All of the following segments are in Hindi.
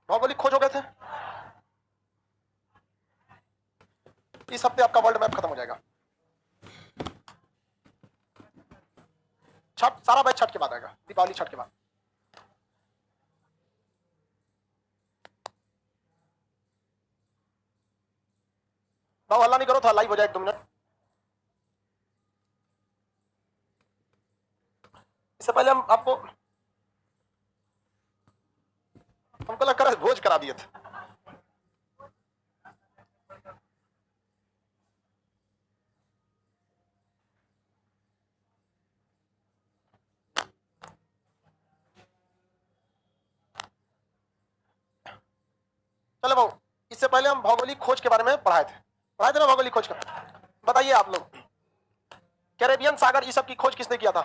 भौगोलिक खोज हो गए थे। इस हफ्ते आपका वर्ल्ड मैप खत्म हो जाएगा। छठ, सारा बैच छठ के बाद आएगा, दीपावली छठ के बाद। बाबू हल्ला नहीं करो, था लाइव हो जाए 1-2 मिनट। इससे पहले हम आपको, हमको लगता है भोज करा दिए थे। चलो बाबू, इससे पहले हम भौगोलिक खोज के बारे में पढ़ाए थे ना भौगोलिक खोज का। बताइए आप लोग, कैरेबियन सागर ये सब की खोज किसने किया था?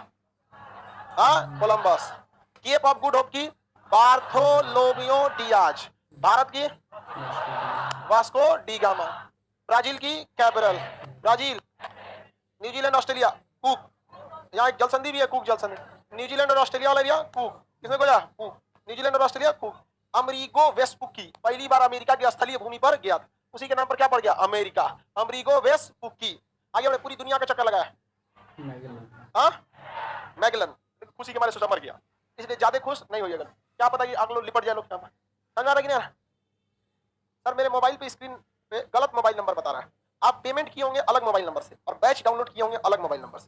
हाँ, Columbus. Cape of Good Hope की बार्थोलोमियो डियाज। भारत की वास्को डी गामा। ब्राजील की Cabral. Brazil. New Zealand Australia Cook. यहाँ एक जल संधि भी है, कुक जल संधि। न्यूजीलैंड और ऑस्ट्रेलिया वाला एरिया कुक, किसने खोजा? कुक। न्यूजीलैंड और ऑस्ट्रेलिया कुक। अमरीगो वेस्पुकी पहली बार अमेरिका की स्थलीय भूमि पर गया था, उसी के नाम पर क्या पड़ गया? अमेरिका। अमरीगो वेस्पुकी। आगे बढ़े, पूरी दुनिया का चक्कर लगाया। हाँ, मैगलन। खुशी के मारे सोचा मर गया, इसलिए ज्यादा खुश नहीं होइएगा। क्या पता कि अगले लोग लिपट जाए लोग। क्या समझ आ रहा कि नहीं? सर मेरे मोबाइल पे स्क्रीन पे गलत मोबाइल नंबर बता रहा है। आप पेमेंट किए होंगे अलग मोबाइल नंबर से और बैच डाउनलोड किए होंगे अलग मोबाइल नंबर से।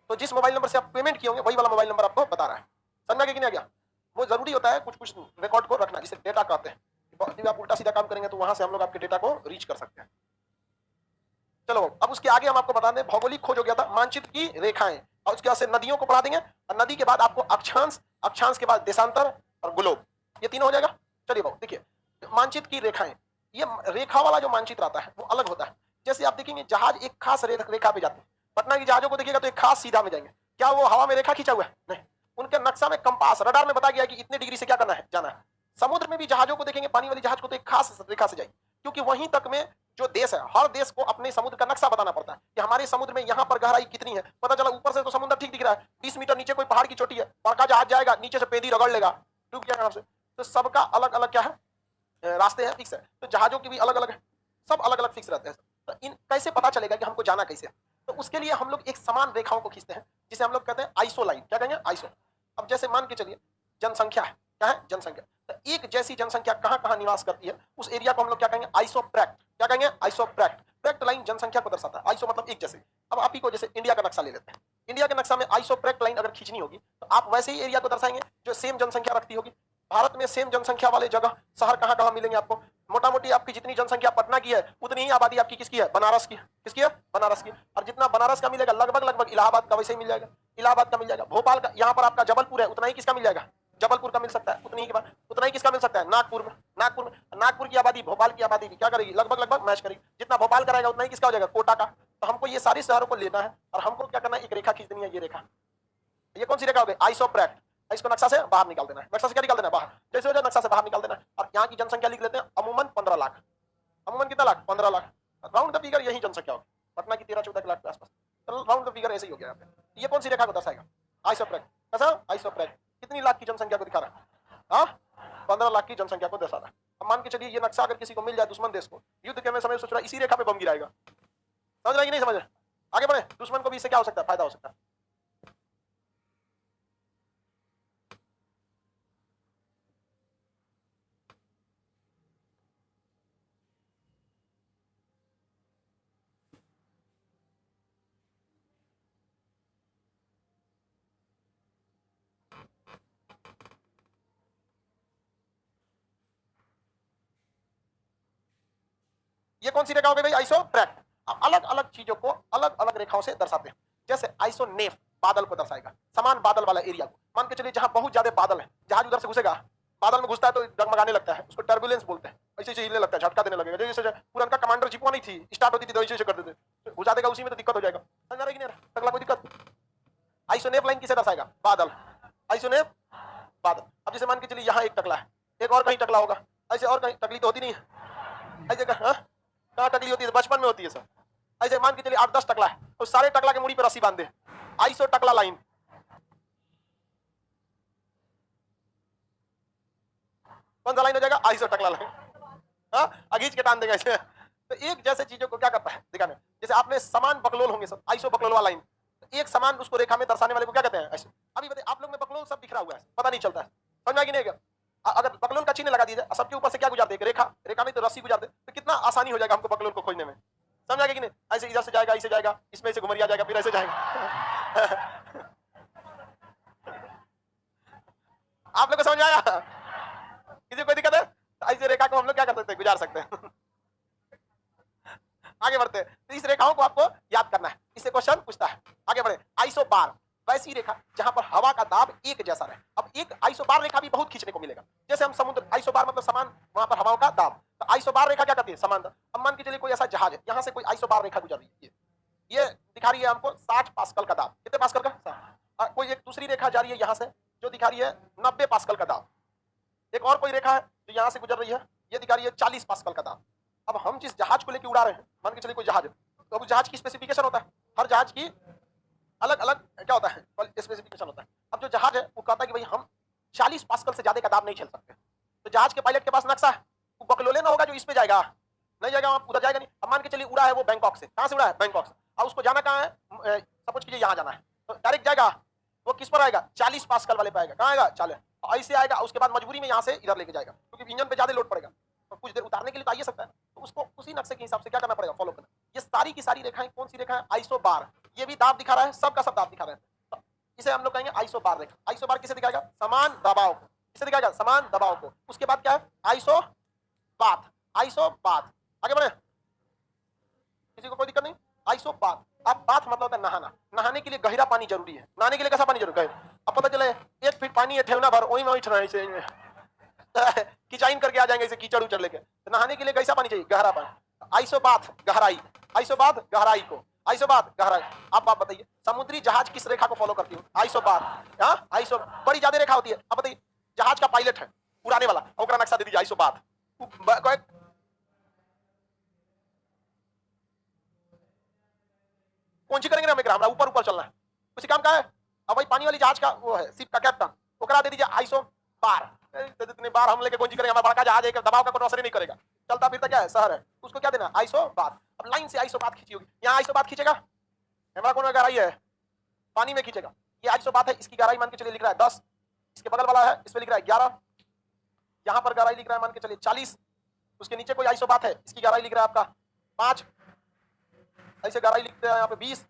तो जिस मोबाइल नंबर से आप पेमेंट किए होंगे वही वाला मोबाइल नंबर आपको बता रहा है। समझ में कि नहीं आ गया? वो जरूरी होता है कुछ कुछ रिकॉर्ड को रखना, जिसे डेटा कहते हैं। यदि आप उल्टा सीधा काम करेंगे तो वहां से हम लोग आपके डेटा को रीच कर सकते हैं। चलो अब उसके आगे हम आपको बता दें, भौगोलिक खोज हो गया था, मानचित्र की रेखाएं, और उसके बाद से नदियों को पढ़ा देंगे, और नदी के बाद आपको अक्षांश, अक्षांश के बाद देशांतर और ग्लोब, ये तीनों हो जाएगा। चलिए बाबू देखिए, मानचित्र की रेखाएं, ये रेखा वाला जो मानचित्र आता है वो अलग होता है। जैसे आप देखेंगे जहाज एक खास रेखा पे जाते हैं, पटना की जहाजों को देखिएगा तो एक खास सीधा में जाएंगे, क्या वो हवा में रेखा खींचा हुआ है? नहीं, उनके नक्शा में कंपास रडार में बताया गया कि इतने डिग्री से क्या करना है, जाना है। समुद्र में भी जहाजों को देखेंगे, पानी वाली जहाज को, तो एक खास रेखा से जाएगी, क्योंकि वहीं तक में जो देश है, हर देश को अपने समुद्र का नक्शा बताना पड़ता है कि हमारे समुद्र में यहाँ पर गहराई कितनी है। पता चला ऊपर से तो समुद्र ठीक दिख रहा है, 20 मीटर नीचे कोई पहाड़ की चोटी है, बड़का जहाज जाएगा नीचे से पेदी रगड़ लेगा, डूब गया नाम से। तो सबका अलग अलग क्या है, रास्ते हैं, फिक्स है। तो जहाजों की भी अलग अलग है, सब अलग अलग फिक्स रहते हैं। तो इन कैसे पता चलेगा कि हमको जाना कैसे है? तो उसके लिए हम लोग एक समान रेखाओं को खींचते हैं, जिसे हम लोग कहते हैं आइसो लाइन। क्या कहेंगे? आइसो। अब जैसे मान के चलिए जनसंख्या है, क्या है? जनसंख्या। तो एक जैसी जनसंख्या कहां कहां निवास करती है, उस एरिया को हम लोग क्या कहेंगे? आइसोप्रेक्ट। क्या कहेंगे? आइसोप्रेक्ट। प्रेक्ट लाइन जनसंख्या को दर्शाता है, आइसो मतलब एक जैसे। अब आप ही को जैसे इंडिया का नक्शा ले लेते हैं, इंडिया के नक्शा में आइसोप्रेक्ट लाइन अगर खींचनी होगी तो आप वैसे ही एरिया को दर्शाएंगे जो सेम जनसंख्या रखती होगी। भारत में सेम जनसंख्या वाले जगह शहर कहां कहां मिलेंगे आपको? मोटा मोटी आपकी जितनी जनसंख्या पटना की है उतनी ही आबादी आपकी किसकी है? बनारस की। किसकी है? बनारस की। और जितना बनारस का मिलेगा लगभग लगभग इलाहाबाद का वैसे ही मिल जाएगा, इलाहाबाद का मिल जाएगा। भोपाल का, यहाँ पर आपका जबलपुर है, उतना ही किसका मिल जाएगा? जबलपुर का मिल सकता है। उतनी ही के बाद उतना ही किसका मिल सकता है? नागपुर में। नागपुर की आबादी भोपाल की आबादी भी क्या करेगी? लगभग लगभग मैच करेगी। जितना भोपाल का रहेगा उतना ही किसका हो जाएगा? कोटा का। तो हमको ये सारे शहरों को लेना है और हमको क्या करना है? एक रेखा खींचनी है। ये रेखा, ये कौन सी रेखा हो गई? आइसोप्रेक्ट। इसको नक्शा से बाहर निकाल देना है। नक्शा से क्या निकाल देना है? बाहर। जैसे हो जाए नक्शा से बाहर निकाल देना है। और यहाँ की जनसंख्या लिख लेते हैं अमूमन 15 लाख। अमूमन कितना lakh? 15 lakh. Round the figure यही जनसंख्या होगी, पटना की 13-14 लाख के आसपास। तो राउंड द फिगर ऐसे ही हो गया यहाँ पे। ये कौन सी रेखा को दर्शाएगा? आइसोप्रेक्ट। कैसा? आइसोप्रेक्ट। कितनी लाख की जनसंख्या को दिखा रहा है? हाँ, 15 लाख की जनसंख्या को दर्शा रहा है। अब मान के चलिए ये नक्शा अगर किसी को मिल जाए, दुश्मन देश को, युद्ध के समय सोच रहा है इसी रेखा पे बम गिराएगा। समझ रहे कि नहीं समझ रहे? आगे बढ़े, दुश्मन को भी इससे क्या हो सकता है? फायदा हो सकता है। ये कौन सी रेखा हो गई भाई? आइसोप्रेक्ट। अलग अलग चीजों को अलग अलग रेखाओं से दर्शाते हैं। जैसे आइसोनेफ बादल को दर्शाएगा, समान बादल वाला एरिया को। मान के चलिए जहां बहुत ज्यादा बादल है, जहाज उधर से घुसेगा, बादल में घुसता है तो डगमगाने लगता है, उसको टर्बुलेंस बोलते हैं। ऐसे ऐसे हिलने लगता है, झटका देने लगेगा। जैसे पुराना कमांडर जीप नहीं थी, स्टार्ट होती थी तो ऐसे कर देते, घुसा देगा उसी में तो दिक्कत हो जाएगा। समझ रहे कि नहीं? अगला कोई दिक्कत? आइसोनेफ लाइन किसे दर्शाएगा? बादल। आइसोनेफ बादल। अब जैसे मान के चलिए यहाँ एक टकला है, एक और कहीं टकला होगा, ऐसे और कहीं टकली तो होती नहीं है। ऐसे कहाँ टकली होती है? बचपन में होती है सर। ऐसे मान के चलिए 8-10 टकला है, तो सारे टकला के मुड़ी पर रस्सी बांध दे, आइसो टकला लाइन। कौन सा लाइन हो जाएगा? आइसो टकला लगे, हाँ अगीच के टान देगा ऐसे। तो एक जैसे चीजों को क्या करता है दिखाने, जैसे आपने समान बकलोल होंगे सब, आइसो बकलोल वाला लाइन, एक समान उसको रेखा में दर्शाने वाले को क्या कहते हैं ऐसे। अभी बताइए आप लोग में बकलोल सब बिखरा हुआ है, पता नहीं चलता है, समझ में कि नहीं। अगर बकलोल का चिन्ह लगा दिया जाए, सबके ऊपर से क्या गुजारते हैं, रेखा, रेखा में तो रस्सी गुजारते, तो कितना आसानी हो जाएगा हमको बकलोल को खोजने में, समझ कि नहीं। ऐसे इधर से जाएगा, इसे जाएगा, इसमें से घुमरिया जाएगा, फिर ऐसे जाएगा। आप लोग को समझ में आया, किसी कोई दिक्कत है, ऐसे रेखा को हम लोग क्या कर सकते हैं, गुजार सकते हैं। आगे बढ़ते हैं, तो इस रेखाओं को आपको याद करना है, इससे क्वेश्चन पूछता है। आगे बढ़े, आइसोबार, वैसी रेखा जहां पर हवा का दाब एक जैसा रहे। अब एक आइसोबार रेखा भी बहुत खींचने को मिलेगा, जैसे हम समुद्र, आइसोबार मतलब समान, वहां पर हवाओं का दाब, तो आइसोबार रेखा क्या करती है, समान दाब। अब मान के चलिए कोई ऐसा जहाज है, यहां से कोई आइसोबार रेखा गुजर रही है, ये दिखा रही है हमको 60 पास्कल का दाब, कितने पास्कल का, कोई एक दूसरी रेखा जा रही है यहां से जो दिखा रही है 90 पास्कल का दाब, एक और कोई रेखा है जो यहां से गुजर रही है, ये दिखा रही है 40 पास्कल का दाब। अब हम जिस जहाज को लेकर उड़ा रहे हैं, मान के चलिए कोई जहाज है, तो अब जहाज की स्पेसिफिकेशन होता है, हर जहाज की अलग अलग क्या होता है, स्पेसिफिकेशन होता है। अब जो जहाज है वो कहता है कि भाई हम 40 पास्कल से ज्यादा का दाब नहीं झेल सकते, तो जहाज के पायलट के पास नक्शा है, वो बकलोले ना होगा जो इस पे जाएगा, नहीं जाएगा, वहां उधर जाएगा नहीं। अब मान के चलिए उड़ा है वो बैंकॉक से, कहां से उड़ा है, बैंकॉक से, अब उसको जाना कहां है, सपोज कीजिए यहां जाना है, तो डायरेक्ट जाएगा, वो किस पर आएगा, 40 पास्कल वाले पे आएगा, कहां आएगा, 40, ऐसे आएगा, उसके बाद मजबूरी में यहां से इधर लेके जाएगा, क्योंकि इंजन पे ज्यादा लोड पड़ेगा, तो कुछ देर उतारने के लिए तो आइए सकता है, तो उसको उसी नक्शे के हिसाब से क्या करना पड़ेगा, फॉलो करना। ये सारी की सारी रेखाएं कौन सी रेखा है, आइसोबार, ये भी दाब दिखा रहा है, सबका सब दाब दिखा रहा है, तो इसे हम लोग कहेंगे आइसोबार रेखा। आइसोबार किसे दिखाएगा, समान दबाव को, किसे दिखाएगा, समान दबाव को। उसके बाद क्या है, आइसोबाथ, आइसोबाथ। आगे बढ़े, किसी को कोई दिक्कत नहीं, आइसोबाथ। अब बाथ मतलब होता है नहाना, नहाने के लिए गहरा पानी जरूरी है, नहाने के लिए कैसा पानी जरूरी है, अब पता चले 1 फीट पानी है ठेवना भर, वही में उठ रहा है ऐसे किचाइन करके आ जाएंगे, इसे कीचड़ उचड़ लेके, तो नहाने के लिए कैसा पानी चाहिए, गहरा पानी। आइसोबाथ गहराई, आइसोबाथ गहराई को, आइसोबाथ गहराई। अब आप बताइए समुद्री जहाज किस रेखा को फॉलो करती है, आइसोबाथ, हाँ आइसो, बड़ी ज्यादा रेखा होती है। अब बताइए जहाज का पायलट है उड़ाने वाला, ओकरा नक्शा दे दीजिए आइसोबाथ, कौन सी करेंगे ना, हमें ऊपर ऊपर चलना है, उसी काम का है। अब भाई पानी वाली जहाज का वो है, शिप का कैप्टन, ओकरा दे दीजिए आइसोबार। जितने बार हम लेके कौन सी करेंगे, हमारा बड़का जहाज है, दबाव का कोई असर नहीं करेगा, चलता फिरता क्या है, शहर है, उसको क्या देना, आइसोबार। अब लाइन से आइसोबार खींची होगी, यहाँ आइसोबार खींचेगा, हमारा कौन गहराई है, पानी में खींचेगा, ये 800 है, इसकी गहराई मान के चलिए लिख रहा है 10, इसके बगल वाला है इस पे लिख रहा है 11, यहाँ पर गहराई लिख रहा है मान के चलिए 40, उसके नीचे कोई 800 है, इसकी गहराई लिख रहा है आपका 5, ऐसे गहराई लिखते हैं यहाँ पे 20।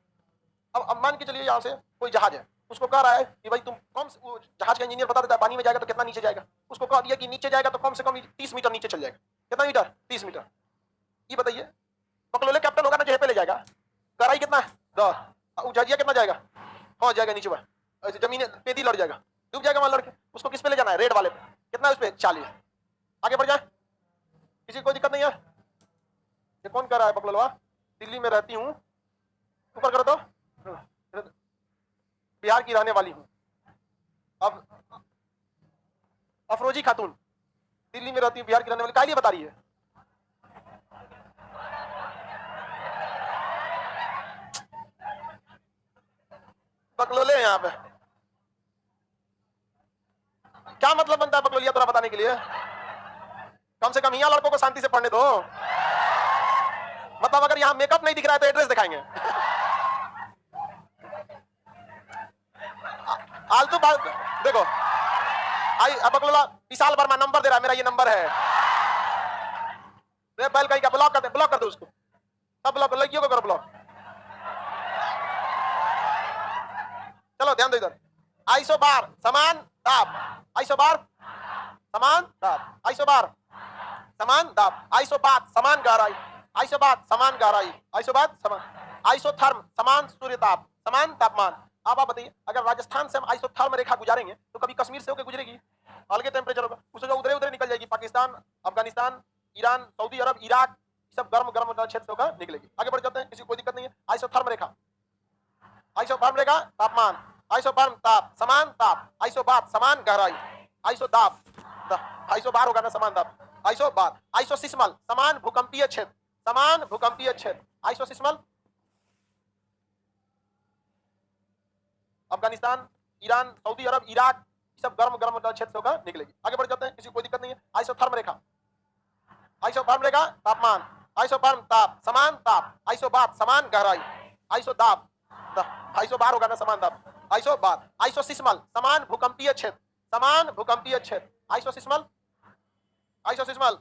अब मान के चलिए यहाँ से कोई जहाज है, उसको कह रहा है कि भाई तुम कम से, वो जहाज का इंजीनियर बता देता है पानी में जाएगा तो कितना नीचे जाएगा, उसको कह दिया कि नीचे जाएगा तो कम से कम 30 मीटर नीचे चल जाएगा, कितना मीटर, 30 मीटर। ये बताइए बकलोले कैप्टन होगा ना, जहाँ पे ले जाएगा, गहराई कितना है 10, जहाजिया कितना जाएगा, हाँ जाएगा नीचे में, ऐसे जमीन पेदी लड़ जाएगा, डूब जाएगा वहां लड़के, उसको किस पे ले जाना है, रेड वाले पे, कितना है उस पे 40। आगे बढ़ जाए, किसी को कोई दिक्कत नहीं है। ये कौन कह रहा है बकलोलवा, दिल्ली में रहती हूँ, ऊपर करो तो, बिहार की रहने वाली हूँ। अब अफरोजी खातून दिल्ली में रहती हूँ, बिहार की रहने वाली, क्या लिए बता रही है, बकलोले यहाँ पे क्या मतलब बनता है बकलोलिया तोरा बताने के लिए, कम से कम यहाँ लड़कों को शांति से पढ़ने दो। मतलब अगर यहाँ मेकअप नहीं दिख रहा है तो एड्रेस दिखाएंगे। आलतू फालतू देखो, आई अब बकलोला विशाल वर्मा नंबर दे रहा है, मेरा ये नंबर है, बैल का ब्लॉक कर दो उसको, सब ब्लॉक, लड़कियों को करो ब्लॉक। चलो ध्यान दो इधर, आइसोबार समान दाब, आइसोबार समान दाब, आइसोबार समान दाब, आइसोबात समान गहराई, आइसोबात समान गहराई, आइसोबात समान, आइसोथर्म समान सूर्यताप, समान तापमान। अब आप बताइए अगर राजस्थान से हम आइसोथर्म रेखा गुजारेंगे तो कभी कश्मीर से होकर गुजरेगी, अलग टेम्परेचर होगा, उससे जो उधरे उधरे निकल जाएगी, पाकिस्तान, अफगानिस्तान, ईरान, सऊदी अरब, इराक, सब गर्म गर्म क्षेत्र से होकर निकलेगी। आगे बढ़ जाते हैं, किसी को कोई दिक्कत नहीं है। आइसोथर्म रेखा, आइसोथर्म रेखा तापमान, आइसोथर्म ताप समान ताप, आइसोबात समान गहराई, आइसोदाब, आइसोबार होगा ना समान दाब, आइसोबार, आइसोसिस्मल समान भूकंपीय क्षेत्र, समान भूकंपीय क्षेत्र, आइसोसिस्मल अफगानिस्तान, ईरान, सऊदी अरब, इराक, सब गर्म गर्म क्षेत्र से होकर निकलेगी। आगे बढ़ जाते हैं, किसी को कोई दिक्कत नहीं है। आइसोथर्म रेखा, आइसोथर्म रेखा तापमान, आइसोथर्म ताप, समान ताप, आइसोबात समान गहराई, आइसोदाब, आइसोबार होगा ना समान दाब, आइसोबार, आइसोसिस्मल समान भूकंपीय क्षेत्र, समान भूकंपीय क्षेत्र, आइसोसिस्मल, आइसोसिस्मल,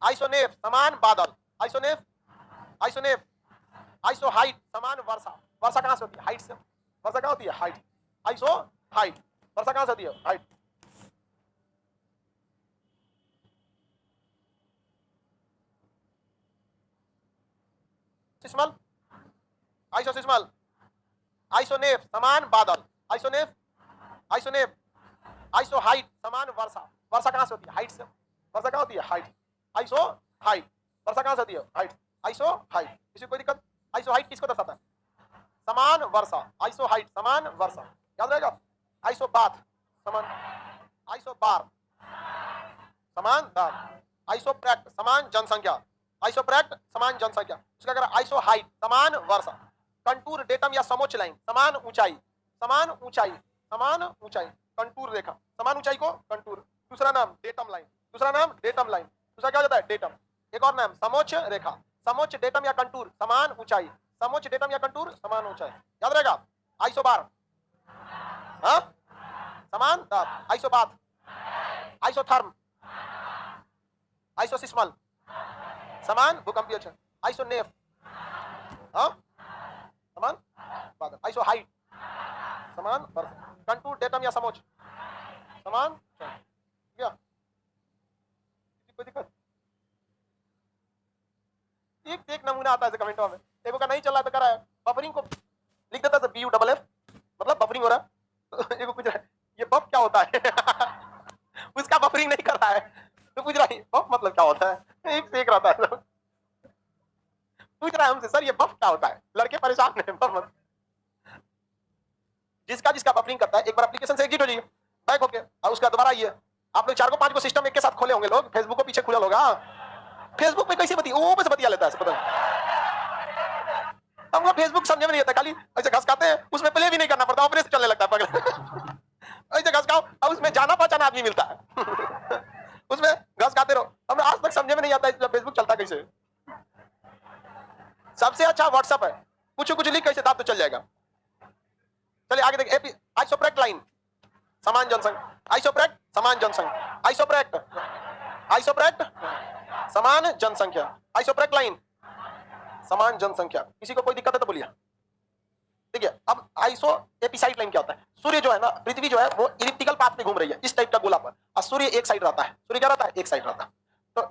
आइसोनेफ समान बादल, आइसोनेफ, आइसोनेफ, आइसोहाइट समान वर्षा, वर्षा कहां से होती है? हाइट से, वर्षा कहां होती है? हाइट, आइसो हाइट, वर्षा कहां से होती है? हाइट, सिस्मल, आइसोसिस्मल, आइसोनेफ समान बादल, आइसोनेफ, आइसोनेफ, आइसोहाइट समान वर्षा, वर्षा कहां से होती है? हाइट से, वर्षा कहां होती है? हाइट, आइसो हाइट, वर्षा कहां से होती है? हाइट, आइसो हाइट, किसी कोई दिक्कत? आइसो हाइट किसको दर्शाता है? समान वर्षा, आइसो हाइट समान वर्षा, याद रहेगा। आइसो बाथ समान, आइसो बार समान दाब, आइसो प्रैक्ट समान जनसंख्या, आइसो प्रैक्ट समान जनसंख्या, उसका अगर आइसो हाइट समान वर्षा, कंटूर डेटम या समोच्च लाइन समान ऊंचाई, समान ऊंचाई, समान ऊंचाई, कंटूर रेखा समान ऊंचाई को कंटूर, दूसरा नाम डेटम लाइन, दूसरा नाम डेटम लाइन, दूसरा क्या हो जाता है? डेटम, एक और नाम समोच्च रेखा, समोच्च डेटम या कंटूर समान ऊंचाई, समोच्च डेटम या कंटूर समान ऊंचाई, याद रहेगा। आइसोबार, हाँ समान दाब, आइसोबाथ, आइसोथर्म, आइसोसिस्मल समान भूकंपीय क्षेत्र, आइसोनेफ, हाँ समान बादल, आइसोहाइट समान वर्षा, कंटूर डेटम या समोच्च समान, क्या कोई दिक्कत? एक नमूना आता है कमेंटों में, देखो का नहीं चल रहा तो कर रहा है बफरिंग को लिख देता है BU डबल F, मतलब बफरिंग हो रहा है। देखो पूछ रहा है ये बफ क्या होता है? उसका बफरिंग नहीं कर रहा है तो पूछ रहा है बफ मतलब क्या होता है? एक से एक रहता है, पूछ रहा है हमसे सर ये बफ क्या होता है? लड़के परेशान है बफ मत। जिसका जिसका बफरिंग करता है एक बार एप्लीकेशन से एग्जिट हो जाइए, बैक होके, और उसका दोबारा आइए। आप लोग 4 को 5 को सिस्टम एक के साथ खोले होंगे, लोग फेसबुक को पीछे खुला होगा, फेसबुक पे कैसे वो पे से बतिया लेता है पता नहीं। हमको फेसबुक समझ में नहीं आता, खाली ऐसे घसकाते हैं, उसमें प्ले भी नहीं करना पड़ता, ऑपरेशन चलने लगता है पगला। ऐसे घसकाओ और उसमें जाना पहचाना आदमी मिलता है। उसमें घसकाते रहो, हमें आज तक समझ में नहीं आता फेसबुक चलता कैसे। सबसे अच्छा व्हाट्सएप है, कुछ कुछ लिख कैसे दाब तो चल जाएगा। चलिए आगे देखिए, आइसोप्रेक्ट लाइन समान जनसंख्या, आइसोप्रेक्ट समान जनसंख्या, आइसोप्रेक्ट, आइसोप्रेक्ट समान जनसंख्या, आइसोप्रेक्ट लाइन समान जनसंख्या, किसी को कोई दिक्कत है तो बोलिए। देखिए अब आइसो एपिसाइड लाइन क्या होता है? सूर्य जो है ना, पृथ्वी जो है वो इलिप्टिकल पाथ पे घूम रही है, इस टाइप का गोला पर, और सूर्य एक साइड रहता है। सूर्य क्या रहता है? एक साइड रहता है। तो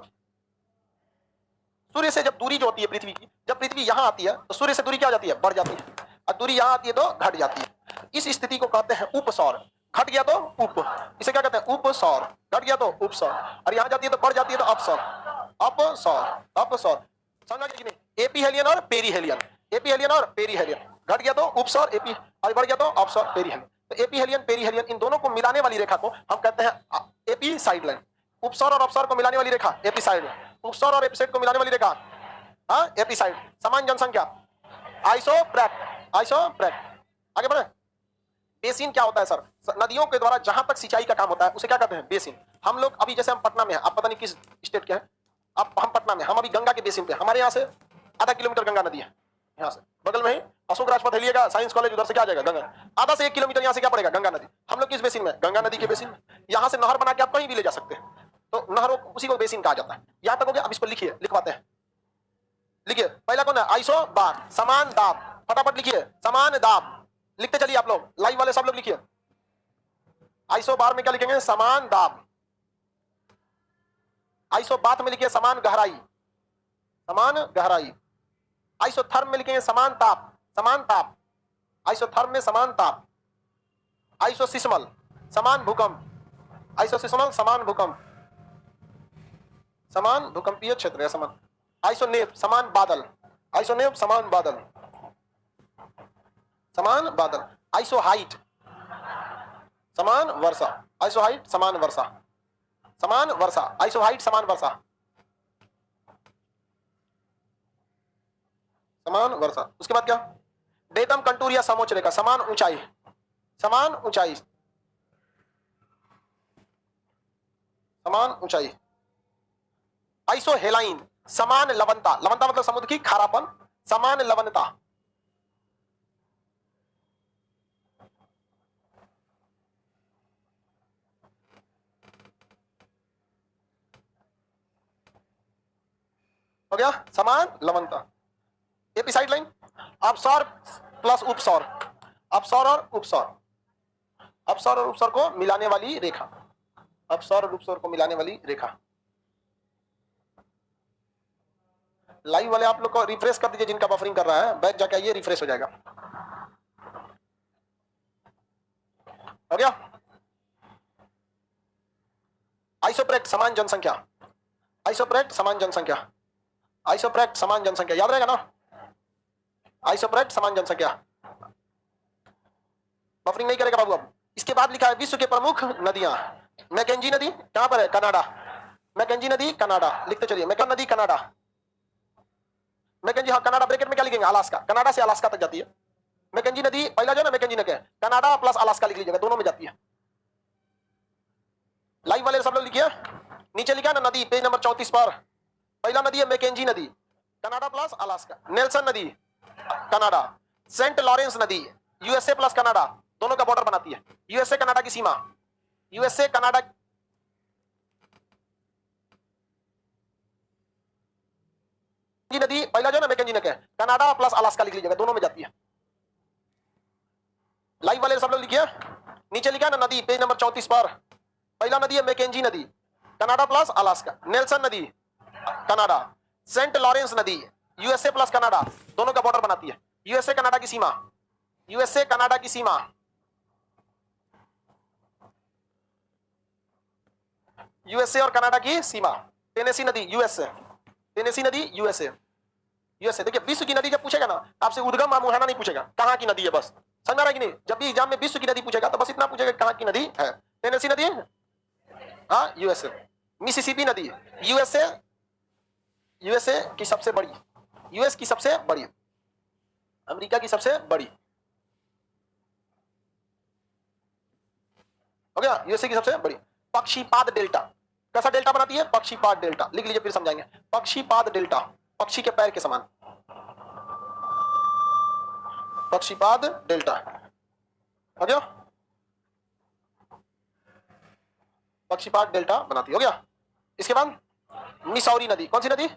सूर्य से जब दूरी जो होती है पृथ्वी की, जब पृथ्वी यहां आती है तो सूर्य से दूरी क्या हो जाती है? बढ़ जाती है, और दूरी यहां आती है तो घट जाती है। इस स्थिति को कहते हैं उपसौर। घट गया तो उप, इसे क्या कहते हैं? उपसौर। घट गया तो उपसौर, और यहां जाती है तो बढ़ जाती है तो अपसौर, अपसौर, अपसौर। समझा कि नहीं? एपीहेलियन और पेरीहेलियन, एपीहेलियन और पेरीहेलियन। घट गया तो उपसौर एपी, और बढ़ गया तो अपसौर पेरीहेलियन। तो एपीहेलियन पेरीहेलियन इन दोनों को मिलाने वाली रेखा को हम कहते हैं एपी साइड लाइन। उपसौर और अपसौर को मिलाने वाली रेखा एपी साइड लाइन, उपसौर और एपिसाइड को मिलाने वाली रेखा हाँ एपिसाइड। समान जनसंख्या आइसोप्रेक्ट, आइसोप्रेक्ट। आगे बढ़े। बेसिन क्या होता है सर? नदियों के द्वारा जहां तक सिंचाई का काम होता है उसे क्या कहते हैं? बेसिन। हम लोग अभी जैसे हम पटना में हैं, आप पता नहीं किस स्टेट के हैं, अब हम पटना में, हम अभी गंगा के बेसिन पे, हमारे यहाँ से आधा किलोमीटर गंगा नदी है, यहाँ से बगल में ही अशोक राजपथ हिलिएगा, साइंस कॉलेज उधर से क्या आ जाएगा गंगा, आधा से 1 किलोमीटर यहाँ से क्या पड़ेगा? गंगा नदी। हम लोग किस बेसिन में? गंगा नदी के बेसिन में। यहाँ से नहर बना के आप कहीं भी ले जा सकते हैं, तो नहर उसी को बेसिन कहा जाता है। यहाँ तक हो गया। अब इसको लिखिए, लिखवाते हैं। लिखिए पहला कौन है? आइसो बार, समान दाब। फटाफट लिखिए, समान दाब। लिखते चलिए आप लोग, लाइव वाले सब लोग लिखिए। आइसो बार में क्या लिखेंगे? समान दाब। आइसो बात में लिखिए समान गहराई, समान गहराई। आइसोथर्म में लिखेंगे समान ताप, समान ताप। आइसोथर्म में समान ताप। आइसोसिस्मल समान भूकंप, आइसोसिस्मल समान भूकंप, समान भूकंपीय क्षेत्र है समान। आइसोनेफ समान बादल, आइसोनेफ समान बादल, समान बादल। आइसोहाइट समान वर्षा, आइसोहाइट समान वर्षा, समान वर्षा, आइसोहाइट समान वर्षा, समान वर्षा। उसके बाद क्या? डेटम कंटूर या समोच्च रेखा समान ऊंचाई, समान ऊंचाई, समान ऊंचाई। आइसोहेलाइन समान लवणता, लवणता मतलब समुद्र की खारापन, समान लवणता। हो गया समान लवणता। एपिसाइड लाइन अपसौर प्लस उपसौर, अपसौर और उपसौर, अपसौर और उपसौर को मिलाने वाली रेखा, अपसौर और उपसौर को मिलाने वाली रेखा। लाइव वाले आप लोग को रिफ्रेश कर दीजिए, जिनका बफरिंग कर रहा है बैक जाके आइए, रिफ्रेश हो जाएगा। हो गया। आइसोप्रेक्ट समान जनसंख्या, आइसोप्रेक्ट समान जनसंख्या, आइसोप्रेक्ट समान जनसंख्या, याद रहेगा ना, आइसोप्रेक्ट समान जनसंख्या। बफरिंग नहीं करेगा बाबू। अब इसके बाद लिखा है विश्व के प्रमुख नदियां। मैकेंजी नदी कहां पर है? कनाडा। मैकेंजी नदी कनाडा, लिखते चलिए। मैकेंजी नदी कनाडा, मैकेंजी, हाँ कनाडा ब्रैकेट में क्या लिखेंगे? अलास्का, कनाडा से अलास्का तक जाती है मैकेंजी नदी। पहला जो है ना मैकेंजी नदी, कनाडा प्लस अलास्का लिख लीजिएगा, दोनों में जाती है। लाइव वाले सब लोग लिखिए, नीचे लिखा है ना नदी, पेज नंबर 34 पर। पहला नदी है मैकेंजी नदी, कनाडा प्लस अलास्का। नेल्सन नदी कनाडा। सेंट लॉरेंस नदी यूएसए प्लस कनाडा, दोनों का बॉर्डर बनाती है। यूएसए कनाडा की सीमा, यूएसए कनाडा नदी। पहला जो है ना मैकेंजी नदी, कनाडा प्लस अलास्का लिख लीजिएगा, दोनों में जाती है। लाइव वाले सब लोग लिखिए, नीचे लिखा है ना नदी, पेज नंबर 34 पर। पहला नदी है मैकेंजी नदी, कनाडा प्लस अलास्का। नेल्सन नदी कनाडा। सेंट लॉरेंस नदी यूएसए प्लस कनाडा, दोनों का बॉर्डर बनाती है। यूएसए कनाडा की सीमा, यूएसए कनाडा की सीमा, यूएसए और कनाडा की सीमा। टेनेसी नदी यूएसए, टेनेसी नदी यूएसए, यूएसए। देखिए विश्व की नदी जब पूछेगा ना आपसे, उद्गम और मुहाना नहीं पूछेगा, कहां की नदी है बस। समझ में आ रहा है कि नहीं? जब भी एग्जाम में विश्व की नदी पूछेगा तो बस इतना पूछेगा कहां की नदी है। टेनेसी नदी, हाँ यूएसए। मिसिसिपी नदी यूएसए, यूएसए की सबसे बड़ी, यूएस की सबसे बड़ी, अमेरिका की सबसे बड़ी। हो गया, यूएसए की सबसे बड़ी। पक्षीपाद डेल्टा, कैसा डेल्टा बनाती है? पक्षीपाद डेल्टा, लिख लीजिए फिर समझाएंगे। पक्षीपाद डेल्टा, पक्षी के पैर के समान, पक्षीपाद डेल्टा। हो गया, पक्षीपाद डेल्टा बनाती। हो गया। इसके बाद मिसौरी नदी, कौन सी नदी?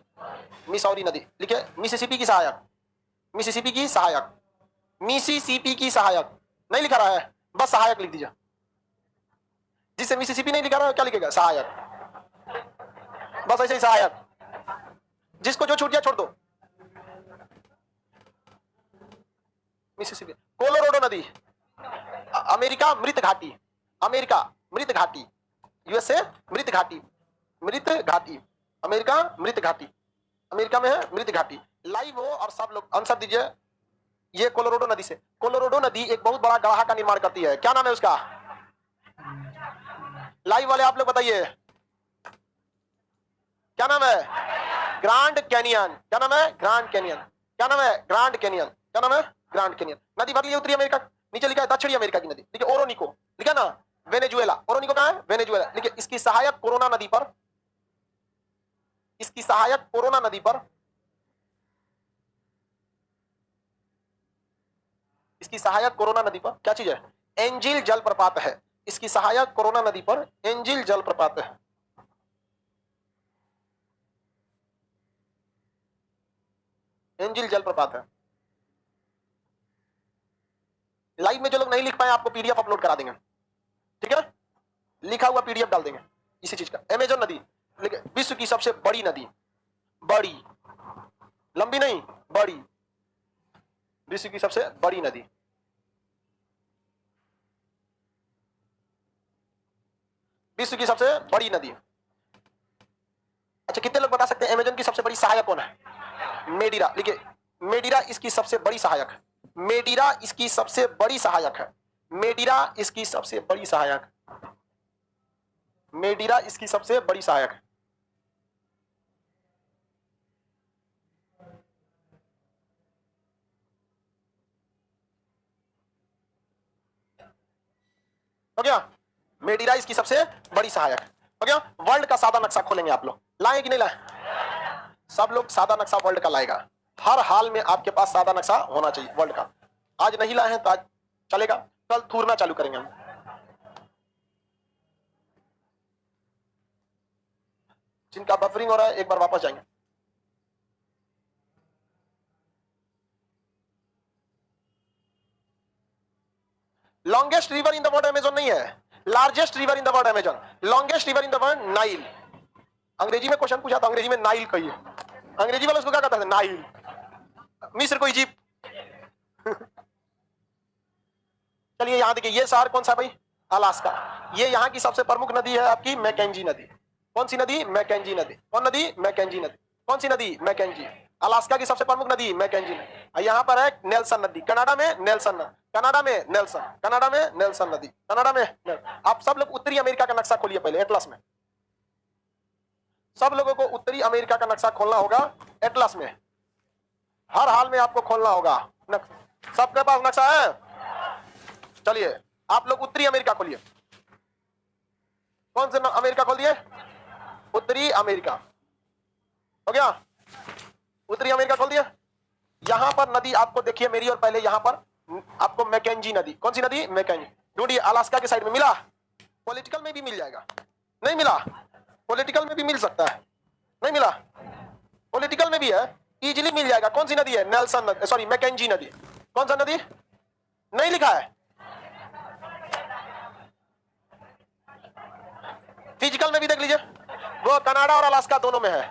मिसौरी नदी। लिखिए मिसिसिपी की सहायक, मिसिसिपी की सहायक, मिसिसिपी की सहायक। नहीं लिखा रहा है, बस सहायक लिख दीजिए। जिससे मिसिसिपी नहीं लिखा रहा है क्या लिखेगा? सहायक, बस ऐसे ही सहायक। जिसको जो छूट गया छोड़ दो। मिसिसिपी। कोलोराडो नदी अमेरिका मृत घाटी, अमेरिका मृत घाटी, यूएसए मृत घाटी, मृत घाटी, अमेरिका मृत घाटी, अमेरिका में है मृत घाटी। लाइव हो और सब लोग आंसर दीजिए। ये कोलोराडो नदी से, कोलोराडो नदी एक बहुत बड़ा गड्ढा का निर्माण करती है, क्या नाम है उसका? लाइव वाले आप लोग बताइए, क्या नाम है? Grand canyon. क्या नाम है? Grand canyon. क्या नाम है? Grand canyon. क्या नाम है? Grand canyon. नदी बदली उत्तरी अमेरिका, नीचे लिखा है दक्षिणी अमेरिका की नदी। देखिए ओरोनिको लिखा ना, वेनेजुएला। ओरोनिको कहां है? वेनेजुएला। देखिए इसकी सहायक कोरोना नदी पर, इसकी सहायक कोरोना नदी पर, इसकी सहायक कोरोना नदी पर क्या चीज है? एंजिल जलप्रपात है। इसकी सहायक कोरोना नदी पर एंजिल जलप्रपात है। एंजिल जलप्रपात है। लाइव में जो लोग नहीं लिख पाए आपको पीडीएफ अपलोड करा देंगे, ठीक है? लिखा हुआ पीडीएफ डाल देंगे इसी चीज का। अमेजन नदी, विश्व की सबसे बड़ी नदी, बड़ी, लंबी नहीं, बड़ी, विश्व की सबसे बड़ी नदी। विश्व की सबसे बड़ी नदी। अच्छा कितने लोग बता सकते हैं अमेजन की सबसे बड़ी सहायक कौन है? मेडिरा। लिखिए मेडिरा इसकी सबसे बड़ी सहायक है, मेडिरा इसकी सबसे बड़ी सहायक है, मेडिरा इसकी सबसे बड़ी सहायक, मेडिरा इसकी सबसे बड़ी सहायक है। हो गया, मेडिरा इसकी सबसे बड़ी सहायक है। हो गया। वर्ल्ड का सादा नक्शा खोलेंगे आप लोग, लाए कि नहीं लाए? सब लोग सादा नक्शा वर्ल्ड का लाएगा। हर हाल में आपके पास सादा नक्शा होना चाहिए वर्ल्ड का। आज नहीं लाए हैं तो आज चलेगा, कल थूरना चालू करेंगे हम। जिनका बफरिंग हो रहा है एक बार वापस जाएंगे। Longest river in the world Amazon नहीं है, largest river in the world Amazon, longest river in the world Nile. अंग्रेजी में क्वेश्चन पूछा था, अंग्रेजी में नाइल कहिए, अंग्रेजी वाले उसको क्या कहता है? नाइल। मिस्र को इजिप्ट। चलिए यहां देखिए, ये शहर कौन सा भाई? अलास्का। ये यहाँ की सबसे प्रमुख नदी है आपकी मैकेंजी नदी। कौन सी नदी? मैकेंजी नदी। कौन नदी? मैकेंजी नदी। कौन सी नदी? मैकेंजी। अलास्का की सबसे प्रमुख नदी मैकेंजी नदी। यहाँ पर है नेल्सन नदी, कनाडा में नेल्सन नदी, कनाडा में नेल्सन, कनाडा में नेल्सन नदी, कनाडा में। आप सब लोग उत्तरी अमेरिका का नक्शा खोलिए पहले एटलस में। सब लोगों को उत्तरी अमेरिका का नक्शा खोलना होगा एटलस में, हर हाल में आपको खोलना होगा। सबके पास नक्शा है? चलिए आप लोग उत्तरी अमेरिका खोलिए। कौन से अमेरिका खोल दिए? उत्तरी अमेरिका हो गया, उत्तरी अमेरिका खोल दिया। यहां पर नदी आपको देखिए मेरी, और पहले यहां पर आपको मैकेंजी नदी। कौन सी नदी? मैकेंजी। ढूंढिए, अलास्का के साइड में मिला? पॉलिटिकल में भी मिल जाएगा। नहीं मिला? पॉलिटिकल में भी मिल सकता है। नहीं मिला? पॉलिटिकल में भी है, इजीली मिल जाएगा। कौन सी नदी है? नेल्सन नदी, सॉरी मैकेंजी नदी। कौन सा नदी? नहीं लिखा है? फिजिकल में भी देख लीजिए, वो कनाडा और अलास्का दोनों में है।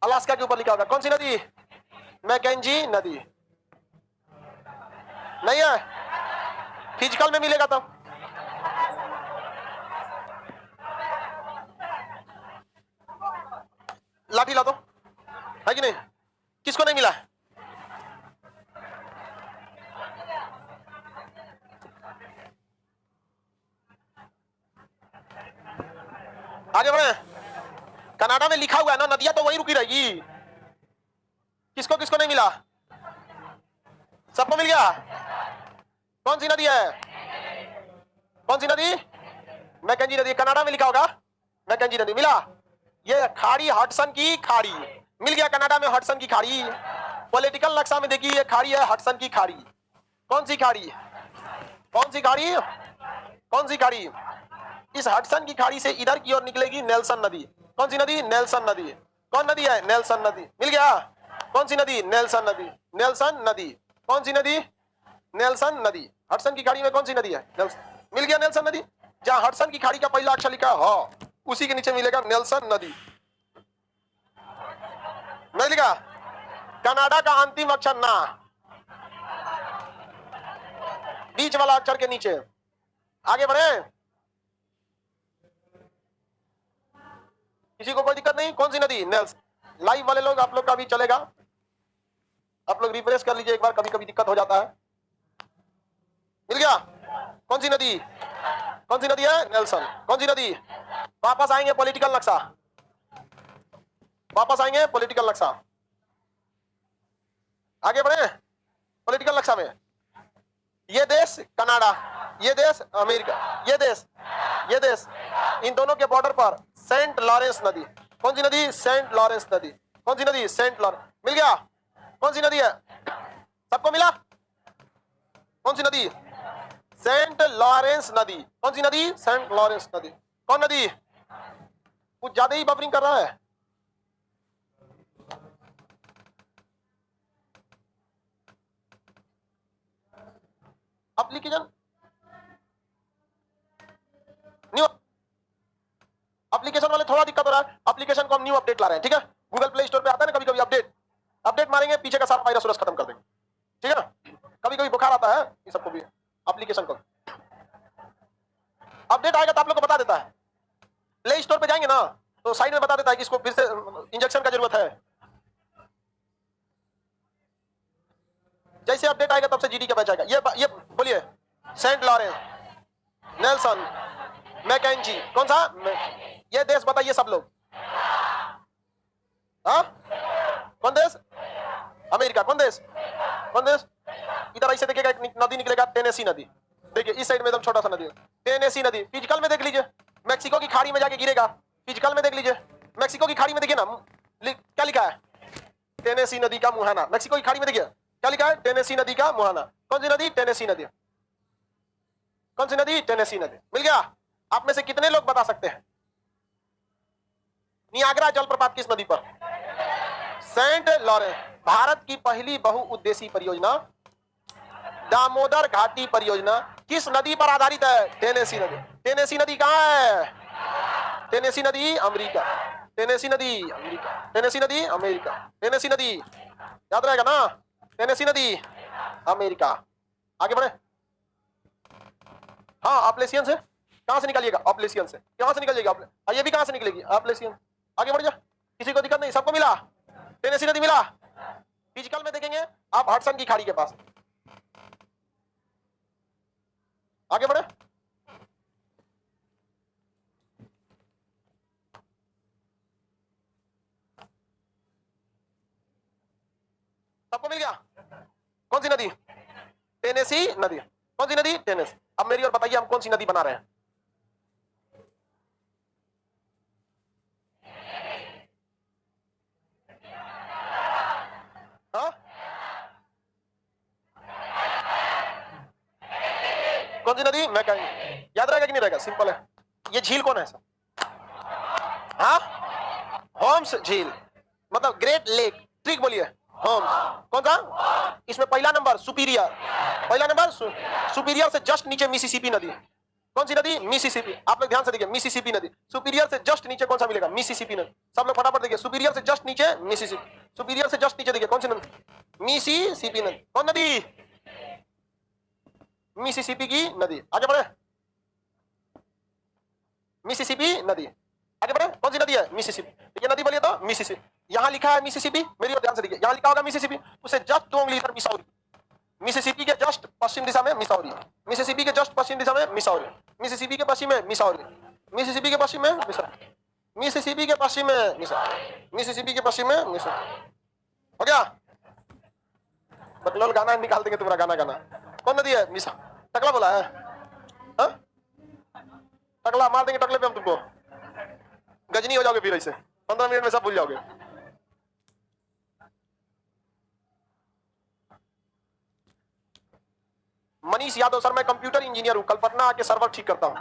अलास्का के ऊपर लिखा होगा। कौन सी नदी? मैकेंजी नदी। नहीं है? फिजिकल में मिलेगा तब। लाठी ला दो, है कि नहीं? किसको नहीं मिला है? आगे बढ़े। कनाडा में लिखा हुआ है ना, नदियां तो वही रुकी रहेगी। किसको किसको नहीं मिला? सबको मिल गया? कौन सी नदी है? कौन सी नदी? मैकेंजी नदी। कनाडा में लिखा होगा मैकेंजी नदी। मिला? ये खाड़ी हडसन की खाड़ी मिल गया कनाडा में, हडसन की खाड़ी। पॉलिटिकल नक्शा में देखिए, ये खाड़ी है हडसन की खाड़ी। कौन सी खाड़ी? कौन सी खाड़ी? कौन सी खाड़ी? इस हडसन की खाड़ी से इधर की ओर निकलेगी नेल्सन नदी। कौन सी नदी? नेल्सन नदी। कौन नदी है? नेल्सन नदी। मिल गया? कौन सी नदी? नेल्सन नदी। नेल्सन नदी। कौन सी नदी? नेल्सन नदी। हडसन की खाड़ी में कौन सी नदी है? मिल गया नेल्सन नदी। जहां हडसन की खाड़ी का पहला अक्षर लिखा है उसी के नीचे मिलेगा नेल्सन नदी। नहीं लिखा? कनाडा का अंतिम अक्षर ना, बीच वाला अक्षर के नीचे। आगे बढ़े, किसी को कोई दिक्कत नहीं? कौन सी नदी? नेल्स। लाइव वाले लोग, आप लोग का भी चलेगा, आप लोग रिफ्रेश कर लीजिए एक बार, कभी कभी दिक्कत हो जाता है। मिल गया? कौन सी नदी? कौन सी नदी है? नेल्सन। कौन सी नदी? वापस आएंगे पॉलिटिकल नक्शा, वापस आएंगे पॉलिटिकल नक्शा। आगे बढ़े पॉलिटिकल नक्शा में। ये देश कनाडा, ये देश अमेरिका, ये देश इन दोनों के बॉर्डर पर सेंट लॉरेंस नदी। कौन सी नदी? सेंट लॉरेंस नदी। कौन सी नदी? Saint Lawrence. मिल गया? कौन सी नदी है? सबको मिला? कौन सी नदी? सेंट लॉरेंस नदी। कौन सी नदी? सेंट लॉरेंस नदी। कौन नदी? कुछ ज्यादा ही बफरिंग कर रहा है। एप्लीकेशन न्यू, एप्लीकेशन वाले थोड़ा दिक्कत हो रहा है। एप्लीकेशन को हम न्यू अपडेट ला रहे हैं, ठीक है? गूगल प्ले स्टोर पे आता है ना कभी कभी अपडेट मारेंगे, पीछे का सारा वायरस खत्म कर देंगे, ठीक है ना? कभी कभी बुखार आता है, ये सबको भी एप्लीकेशन को अपडेट आएगा तो आप लोग को बता देता है। प्ले स्टोर पे जाएंगे ना तो साइड में बता देता है कि इसको फिर से इंजेक्शन का जरूरत है। जैसे अपडेट आएगा तब से जीडी का बैच आएगा। ये बोलिए, सेंट लॉरेंस, नेल्सन, मैकेंजी, कौन सा? ये देश बताइए सब लोग। हाँ? कौन देश? अमेरिका। कौन देश? कौन देश? इधर ऐसे देखिएगा, एक नदी निकलेगा, टेनेसी नदी। देखिए इस साइड में एकदम छोटा सा नदी है, टेनेसी नदी। फिजिकल में देख लीजिए, मैक्सिको की खाड़ी में जाके गिरेगा। फिजिकल में देख लीजिए, मैक्सिको की खाड़ी में देखिए ना, क्या लिखा है? टेनेसी नदी का मुहाना। मेक्सिको की खाड़ी में देखिए क्या लिखा है, टेनेसी नदी का मुहाना। कौन सी नदी? टेनेसी नदी। कौन सी नदी? टेनेसी नदी। मिल गया। आप में से कितने लोग बता सकते हैं नियाग्रा जलप्रपात किस नदी पर? Saint Lawrence. भारत की पहली बहुउद्देशीय परियोजना दामोदर घाटी परियोजना किस नदी पर आधारित है? टेनेसी नदी। टेनेसी नदी कहां है? टेनेसी नदी अमेरिका। टेनेसी नदी अमेरिका। टेनेसी नदी अमेरिका। टेनेसी नदी याद रहेगा ना, टेनेसी नदी अमेरिका। आगे बढ़े। हाँ, ऑपलेशियन से कहां से निकालिएगा? ऑपलेशियन से। कहां से निकालिएगा? ये भी कहां से निकलेगी? ऑपलेशियन। आगे बढ़ जा, किसी को दिक्कत नहीं, सबको मिला। टेनेसी नदी मिला। फिजिकल में देखेंगे आप हडसन की खाड़ी के पास। आगे बढ़े। सबको मिल गया। कौन सी नदी? टेनेसी नदी। कौन सी नदी? टेनेसी। अब मेरी और बताइए हम कौन सी नदी बना रहे हैं? हाँ? कौन सी नदी? मैं कहीं याद रहेगा कि नहीं रहेगा? सिंपल है। ये झील कौन है सर? हाँ, होम्स झील, मतलब ग्रेट लेक। ठीक बोलिए, होम्स। कौन सा? इसमें पहला नंबर सुपीरियर। पहला नंबर सुपीरियर से जस्ट नीचे मिसिसिपी नदी। कौन सी नदी? मिसिसिपी। आप लोग ध्यान से देखिए, मिसिसिपी नदी। सुपीरियर से जस्ट नीचे कौन सा मिलेगा? मिसिसिपी नदी। सब लोग फटाफट देखिए, सुपीरियर से जस्ट नीचे मिसिसिपी। सुपीरियर से जस्ट नीचे देखिए कौन सी नदी? मिसिसिपी नदी। कौन नदी? मिसिसिपी की नदी। आगे बढ़े। मिसिसिपी नदी। आगे बढ़े। कौन सी नदी है? मिसिसिपी। ये नदी बोलिए तो मिसिसिपी। यहां लिखा है मिसिसिपी, मेरी ओर ध्यान से देखिए, यहां लिखा होगा मिसिसिपी, उसे जस्ट 2 उंगली इधर मिसौरी। मिसिसिपी के जस्ट पश्चिम दिशा में मिसौरी। मिसिसिपी के जस्ट पश्चिम दिशा में मिसौरी। मिसिसिपी के पश्चिम में मिसौरी। मिसिसिपी के पश्चिम में मिसौरी। मिसिसिपी के पश्चिम में मिसौरी। मिसिसिपी के पश्चिम में मिसौरी। हो गया? बकलोल गाना निकाल देंगे तुम्हारा गाना गाना। कौन नदी है? मिसा। टकला बोला है? हाँ? टकला मार देंगे टकले पे हम तुमको, गजनी हो जाओगे फिर ऐसे 15 मिनट में सब भूल जाओगे। मनीष यादव सर, मैं कंप्यूटर इंजीनियर हूं, कल पटना आके सर्वर ठीक करता हूं।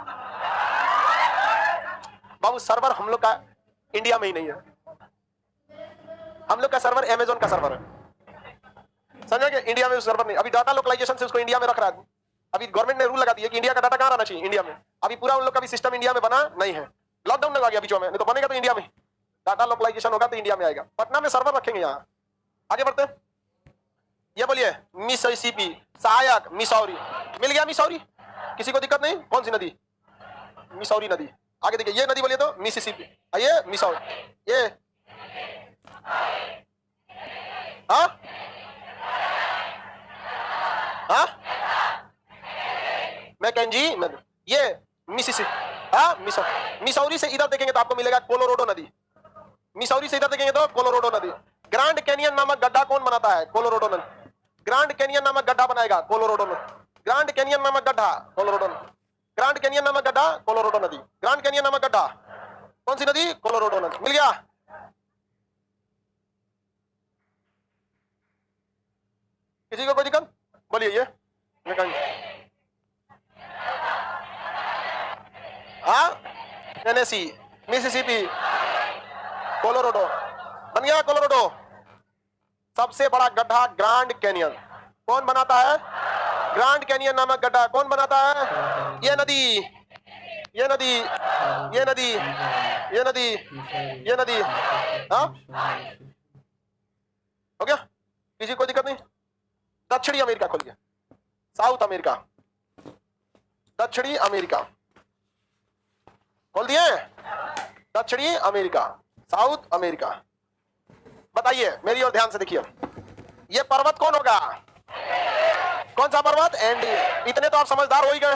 बाबू सर्वर हम लोग का इंडिया में ही नहीं है, हम लोग का सर्वर अमेजोन का सर्वर है, समझे? कि इंडिया में सर्वर नहीं। अभी डाटा लोकलाइजेशन से उसको इंडिया में रख रहा है। अभी गवर्नमेंट ने रूल लगा दिया कि इंडिया का डाटा कहां रहना चाहिए? इंडिया में। अभी पूरा उन लोग का भी सिस्टम इंडिया में बना नहीं है, लॉकडाउन लगा गया बीचों में, नहीं तो बनेगा तो इंडिया में डाटा लोकलाइजेशन होगा तो इंडिया में आएगा। पटना में सर्वर रखेंगे यहाँ। आगे बढ़ते हैं। ये बोलिए मिसिसिपी, सहायक मिसौरी। मिल गया मिसौरी, किसी को दिक्कत नहीं? कौन सी नदी? मिसौरी नदी। आगे देखिए, ये नदी बोलिए तो मिसिसिपी, ये मिसौरी। ये हाँ हाँ मैकेंजी नदी, ये मिसिसिपी। हाँ मिसौरी से इधर देखेंगे तो आपको मिलेगा कोलोराडो नदी। मिसौरी से इधर देखेंगे तो कोलोराडो नदी। ग्रांड कैनियन नामक गड्ढा कौन बनाता है? कोलोराडो नदी। ग्रांड कैनियन नामक गड्ढा बनाएगा कोलोराडो नदी। ग्रांड कैनियन नामक गड्ढा कोलोराडो नदी। ग्रांड कैनियन नामक गड्ढा कोलोराडो नदी। ग्रांड कैनियन नामक गड्ढा कौन सी नदी? कोलोराडो नदी। मिल गया? किसी को कोई दिक्कत? बोलिए ये टेनेसी, मिसिसिपी, कोलोराडो। बन गया कोलोराडो। सबसे बड़ा गड्ढा ग्रांड कैनियन कौन बनाता है? ग्रांड कैनियन नामक गड्ढा कौन बनाता है? ये नदी, ये नदी, ये नदी, ये नदी, ये नदी। हाँ, हो गया? किसी को दिक्कत नहीं? दक्षिणी अमेरिका खोलिए, साउथ अमेरिका। दक्षिणी अमेरिका खोल दिए? दक्षिणी अमेरिका, साउथ अमेरिका। बताइए, मेरी ओर ध्यान से देखिए, ये पर्वत कौन होगा? कौन सा पर्वत? एंडीज। इतने तो आप समझदार हो ही गए।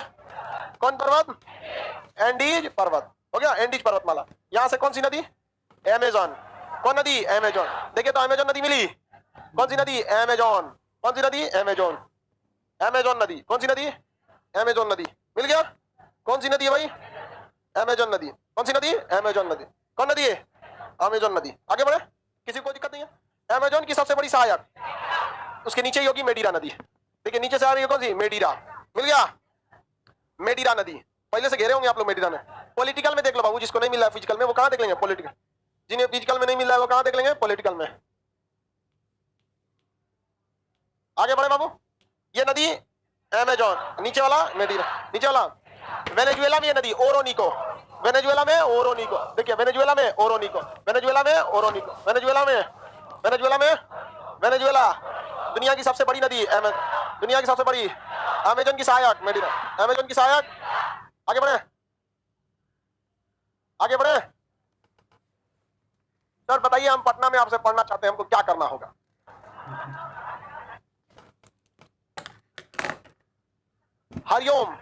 कौन पर्वत? एंडीज पर्वत। हो गया? एंडीज पर्वतमाला। यहां से कौन सी नदी? अमेजन। कौन नदी? अमेजन। देखिए तो अमेजन नदी मिली। कौन सी नदी? अमेजन। कौन सी नदी? अमेजन। अमेजन नदी। कौन सी नदी? अमेजन नदी। मिल गया? कौन सी नदी है भाई? अमेजन नदी। कौन सी नदी? अमेजन नदी। कौन नदी है? अमेजन नदी। आगे बढ़े, किसी को दिक्कत नहीं है? अमेजोन की सबसे बड़ी सहायक, उसके नीचे ही होगी मेडीरा नदी। देखिए नीचे से आ रही है कौन सी, मेडीरा, मिल गया, मेडीरा नदी। पहले से घेरे होंगे आप लोग मेडीरा में। पॉलिटिकल में देख लो बाबू, जिसको नहीं मिल रहा है फिजिकल में वो कहां देख लेंगे, पॉलिटिकल। जिन्हें फिजिकल में नहीं मिल रहा है वो कहां देख लेंगे, पॉलिटिकल में। आगे बढ़े बाबू, ये नदी अमेजोन, नीचे वाला मेडीरा, नीचे वाला वेनेजुएला में ये नदी ओरोनिको, वेनेजुएला में ओरोनिको, देखिए वेनेजुएला में ओरोनिको, वेनेजुएला में ओरोनिको, वेनेजुएला में, वेनेजुएला में, वेनेजुएला दुनिया की सबसे बड़ी नदी, दुनिया की सबसे बड़ी, अमेजोन की सहायक मेडीरा, अमेजोन की सहायक। आगे बढ़े, आगे बढ़े। सर बताइए, हम पटना में आपसे पढ़ना चाहते हैं, हमको क्या करना होगा? हरिओम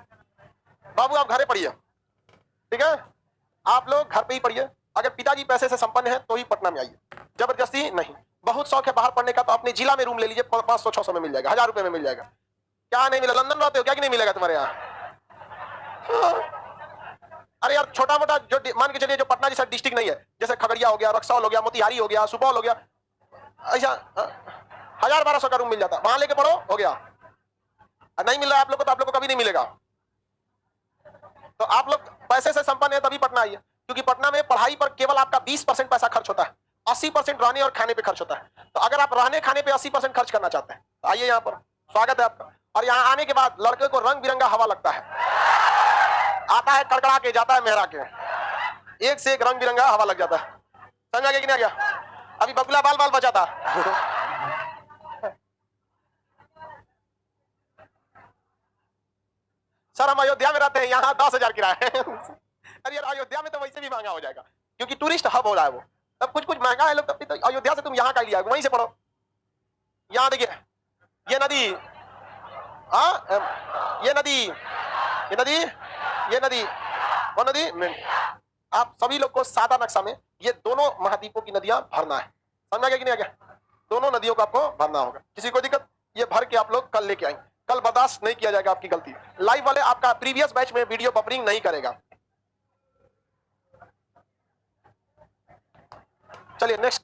बाबू, आप घरे पढ़िए, ठीक है, आप लोग घर पे ही पढ़िए। अगर पिताजी पैसे से संपन्न है तो ही पटना में आइए, जबरदस्ती नहीं। बहुत शौक है बाहर पढ़ने का तो अपने जिला में रूम ले लीजिए, 500-600 में मिल जाएगा, 1000 रुपए में मिल जाएगा। क्या नहीं मिला, लंदन रहते हो क्या कि नहीं मिलेगा तुम्हारे यहाँ? अरे यार छोटा मोटा जो मान के चलिए, जो पटना जैसा डिस्ट्रिक्ट नहीं है, जैसे खगड़िया हो गया, रक्सौल हो गया, मोतिहारी हो गया, सुपौल हो गया, ऐसा 1000-1200 का रूम मिल जाता, वहां लेके पढ़ो, हो गया। नहीं मिल रहा है आप लोग को तो आप लोग को कभी नहीं मिलेगा। तो आप लोग पैसे से संपन्न है तभी पटना आइए, क्योंकि पटना में पढ़ाई पर केवल आपका 20% पैसा खर्च होता है, 80% रहने और खाने पे खर्च होता है। तो अगर आप रहने खाने पे 80% खर्च करना चाहते हैं तो आइए यहाँ पर, स्वागत है आपका। और यहाँ आने के बाद लड़के को रंग बिरंगा हवा लगता है, आता है कड़कड़ा के, जाता है मेहरा के, एक से एक रंग बिरंगा हवा लग जाता है। समझ आ गया कि नहीं आ गया? अभी बबुला बाल बाल बचाता सर हम अयोध्या में रहते हैं, यहाँ 10,000 किराया है। अरे यार अयोध्या में तो वैसे भी महंगा हो जाएगा, क्योंकि टूरिस्ट हब हो रहा है वो, तब कुछ कुछ महंगा है लोग, तब तो अयोध्या से तुम यहाँ का लिया, वहीं से पढ़ो। यहाँ देखिए ये नदी, ये नदी, ये नदी, ये नदी, वो नदी। आप सभी लोग को सादा नक्शा में ये दोनों महाद्वीपों की नदियां भरना है, समझा गया कि नहीं आ गया? दोनों नदियों को आपको भरना होगा, किसी को दिक्कत? ये भर के आप लोग कल लेके आएंगे, कल बर्दाश्त नहीं किया जाएगा आपकी गलती। लाइव वाले आपका प्रीवियस बैच में वीडियो बफरिंग नहीं करेगा। चलिए नेक्स्ट।